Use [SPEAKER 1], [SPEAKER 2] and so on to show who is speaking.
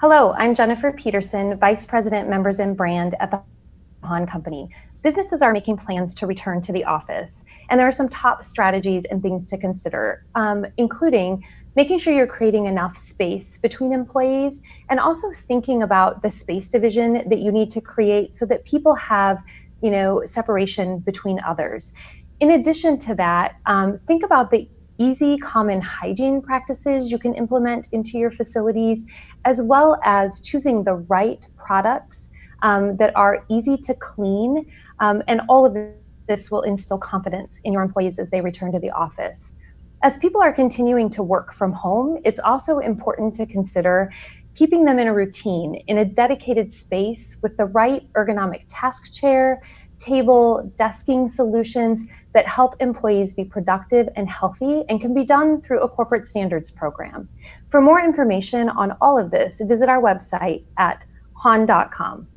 [SPEAKER 1] Hello, I'm Jennifer Peterson, Vice President, Members and Brand at the Han Company. Businesses are making plans to return to the office, and there are some top strategies and things to consider, including making sure you're creating enough space between employees and also thinking about the space division that you need to create so that people have, separation between others. In addition to that, think about the easy common hygiene practices you can implement into your facilities, as well as choosing the right products that are easy to clean. And all of this will instill confidence in your employees as they return to the office. As people are continuing to work from home, it's also important to consider keeping them in a routine, in a dedicated space with the right ergonomic task chair, table, desking solutions that help employees be productive and healthy and can be done through a corporate standards program. For more information on all of this, visit our website at han.com.